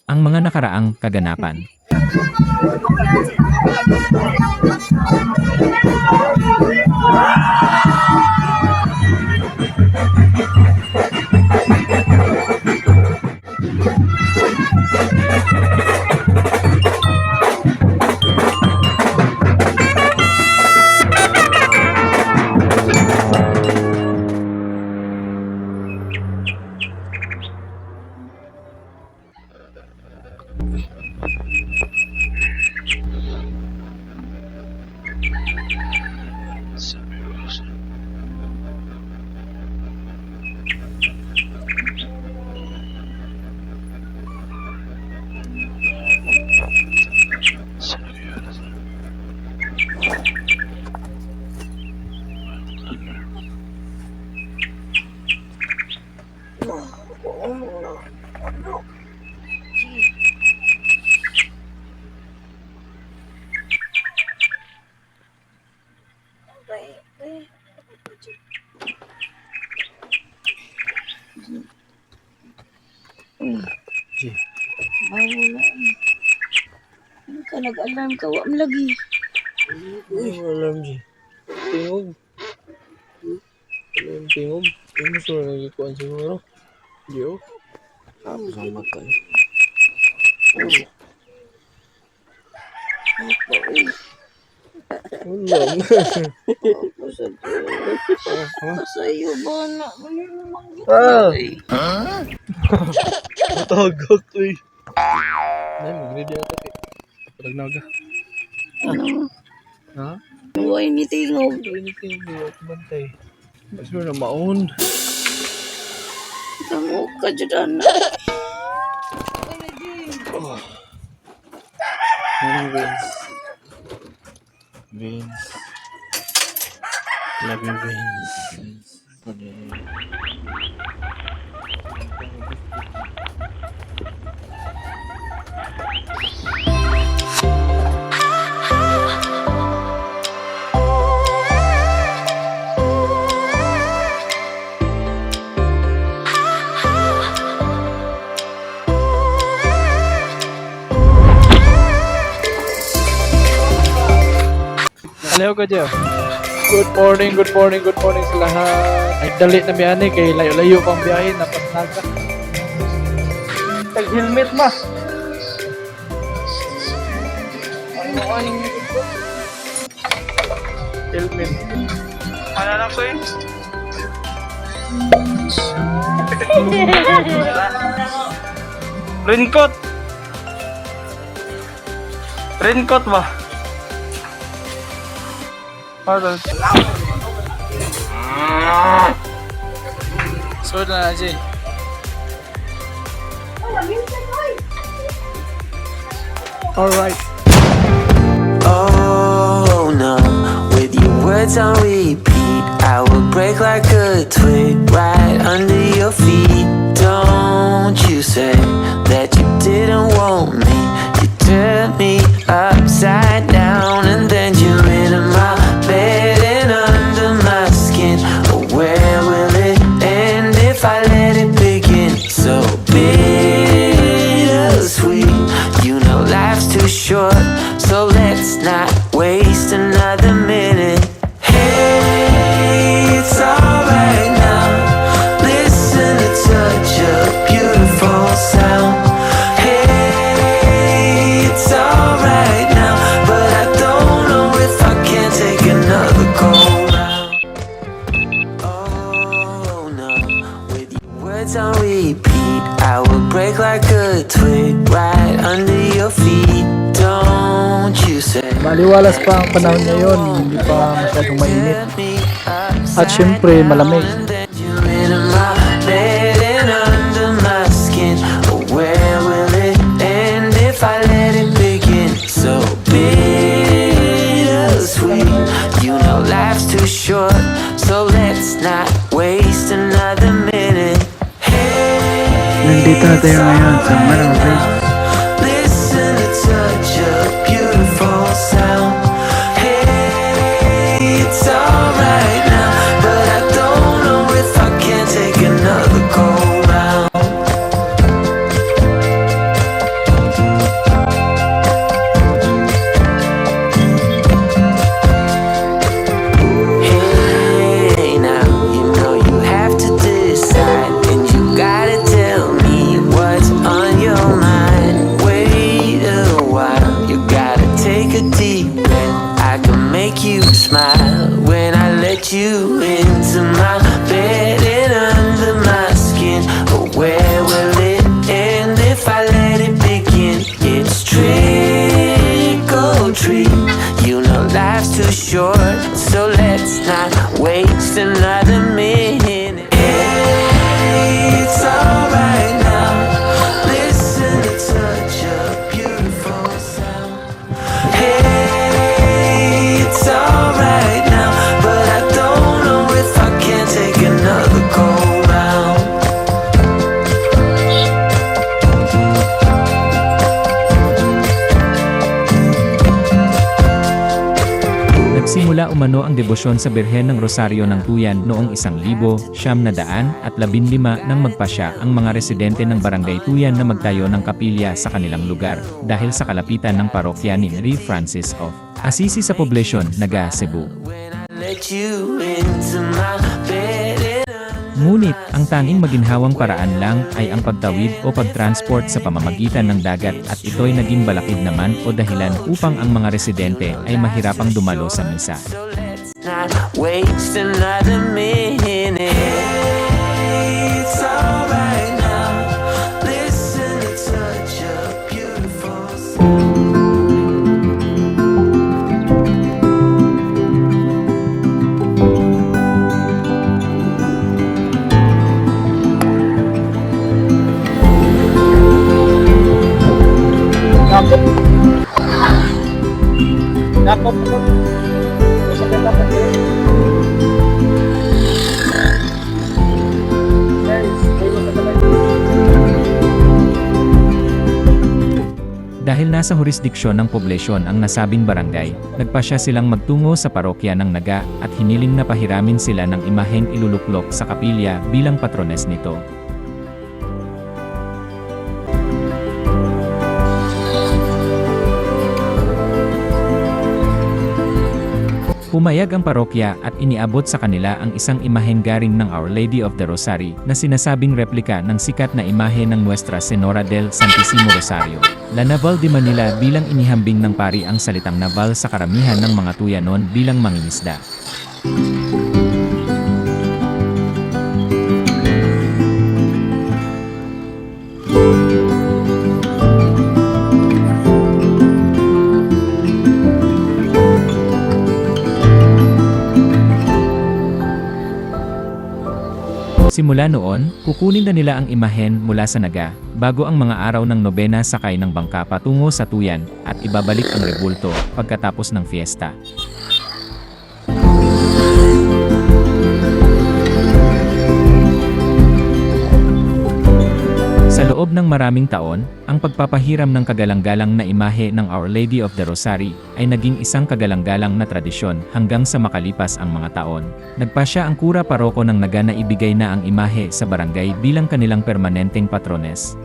ang mga nakaraang kaganapan. Bago na. Ano ka nag-alarm ka? Wa mo lagi. Alam G. Tingog. Alam tingog. Ano sa nagikuan siguro? Di o. Tapos ang matay. Wala na. Sa'yo ba na? Ano naman Matagak to eh. Ay, mag-ready ako eh. Parang naga. Ano? Ha? Huwag ni tingog. Ito anything mo at bantay. Mas mo na maon. Tangok ka dyan. Morning, Vince. Vince. Love you, Vince. Hello ka dyan. Good morning sa lahat. Ay, dalit na biyane kay layo-layo pang biyahe na pasnaga. Tag-helmet ma. Ano helmet. Ano lang ko eh? Raincoat. Raincoat ba? Pardon. Sword na Jay. Alright. Oh no, with your words on repeat, I will break like a twig right under your feet. Don't you say that you didn't want me. You turned me upside down and then you're into my bed and under my skin. Oh, where will it end if I let it begin? So bittersweet, you know life's too short, so let's not waste another minute. Hey, it's alright now. Listen to such a beautiful sound. Hey, it's alright now, but I don't know if I can take another go round. Oh no, with your words on repeat, I will break like a twig right under your feet. Don't you say Maliwalas pa ang panahon ngayon, hindi pa masyadong mainit. At syempre malamig. Where will it end if I let it begin? So bittersweet, you know life's too short, so let's not waste another minute. Hey, Nandito na tayo ngayon sa Manawag. listen to such a beautiful sound. Hey, it's alright now, but I don't know if I can take another go round. let you into my bed and under my skin. But where will it end if I let it begin? It's trick or treat. You know life's too short, so let's not waste another minute. It's alright now. Listen to such a beautiful sound. Hey, it's alright now, but I don't know if I can take another go round. Nagsimula umano ang debosyon sa Birhen ng Rosario ng Tuyan noong 1915 nang magpasya ang mga residente ng Barangay Tuyan na magtayo ng kapilya sa kanilang lugar dahil sa kalapitan ng parokya ni Mary Francis of Assisi sa poblasyon Naga, Cebu. Let you into my bed and Ngunit, ang tanging maginhawang paraan lang ay ang pagtawid o pagtransport sa pamamagitan ng dagat at ito'y naging balakid naman o dahilan upang ang mga residente ay mahirapang dumalo sa misa. so let's not waste another minute. It's alright now. Listen to such a beautiful song. Dahil nasa jurisdiksyon ng poblasyon ang nasabing barangay, nagpasya silang magtungo sa parokya ng Naga at hiniling na pahiramin sila ng imaheng iluluklok sa kapilya bilang patrones nito. Pumayag ang parokya at iniabot sa kanila ang isang imaheng garing ng Our Lady of the Rosary na sinasabing replika ng sikat na imahe ng Nuestra Senora del Santissimo Rosario. La Naval de Manila bilang inihambing ng pari ang salitang naval sa karamihan ng mga tuyanon bilang mangingisda. Simula noon, kukunin na nila ang imahen mula sa Naga, bago ang mga araw ng nobena sakay ng bangka patungo sa Tuyan, at ibabalik ang rebulto pagkatapos ng fiesta. Sa loob ng maraming taon, ang pagpapahiram ng kagalang-galang na imahe ng Our Lady of the Rosary ay naging isang kagalang-galang na tradisyon hanggang sa makalipas ang mga taon. Nagpasya ang kura paroko ng Naga na ibigay na ang imahe sa barangay bilang kanilang permanenteng patrones.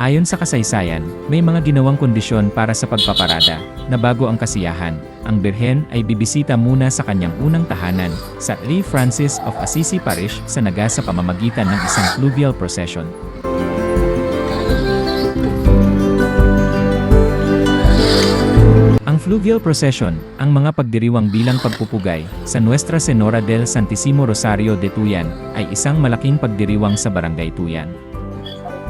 Ayon sa kasaysayan, may mga ginawang kondisyon para sa pagpaparada, na bago ang kasiyahan, ang Birhen ay bibisita muna sa kanyang unang tahanan, sa Mary Francis of Assisi Parish sa Naga sa pamamagitan ng isang fluvial procession. Ang fluvial procession, ang mga pagdiriwang bilang pagpupugay, sa Nuestra Senora del Santissimo Rosario de Tuyan, ay isang malaking pagdiriwang sa Barangay Tuyan.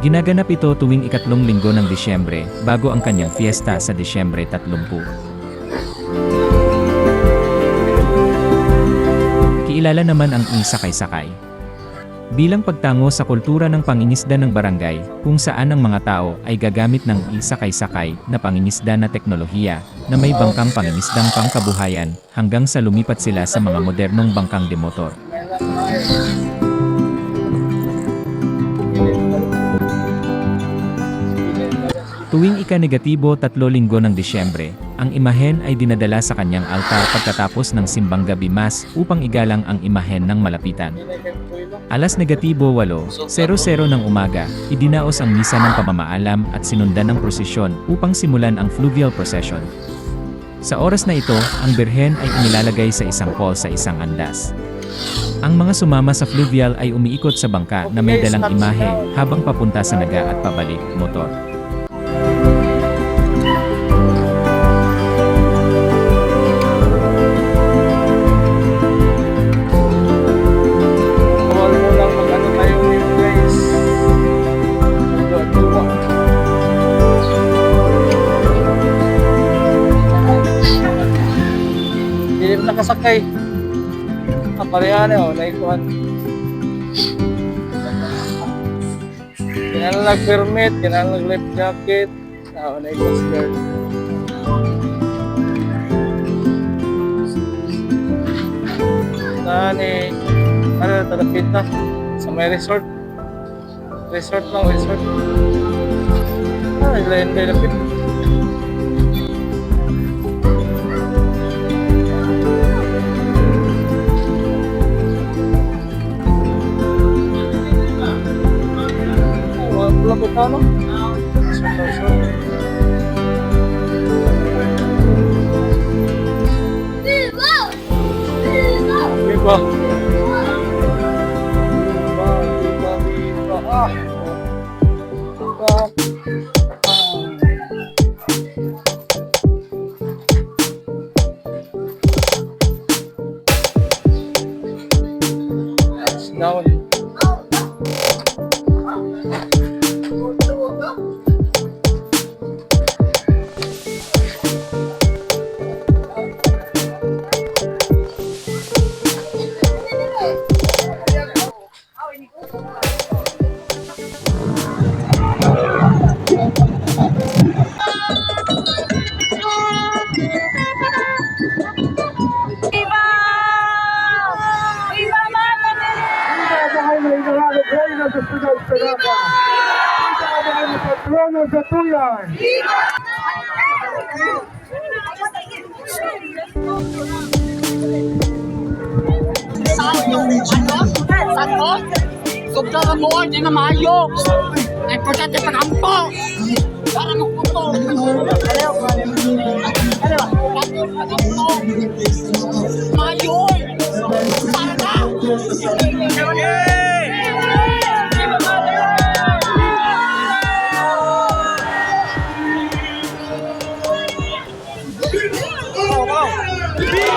Ginaganap ito tuwing ikatlong linggo ng Disyembre, bago ang kanyang fiesta sa Disyembre 30. Kiilala naman ang isakay-sakay bilang pagtango sa kultura ng pangingisda ng barangay, kung saan ang mga tao ay gagamit ng isakay-sakay na pangingisda na teknolohiya, na may bangkang pangingisdang pangkabuhayan, hanggang sa lumipat sila sa mga modernong bangkang demotor. Tuwing ika-negatibo 3 linggo ng Disyembre, ang imahen ay dinadala sa kanyang altar pagkatapos ng simbang gabi mas upang igalang ang imahen ng malapitan. Alas negatibo 8:00 ng umaga, idinaos ang misa ng pamamaalam at sinundan ng prosesyon upang simulan ang fluvial procession. Sa oras na ito, ang Birhen ay inilalagay sa isang hall sa isang andas. Ang mga sumama sa fluvial ay umiikot sa bangka na may dalang imahe habang papunta sa Naga at pabalik motor. Bawal mo lang mag-ano tayo ngayon guys. Tuwa-tuwa. Hindi mo nakasakay. Ang parehan eh, naikuhan. Kailangan nag-permit, kailangan nag-life jacket. Naikuhan skirt. Saan eh, ano na talapit na sa may resort. Resort lang, resort. Lain lapit. Lapit na, no? Resort. Viva! Viva! Ah! That's down. Sobra mo, hindi na mayo. Importante pagampo. Para magputo. Mayo. Para na. Viva!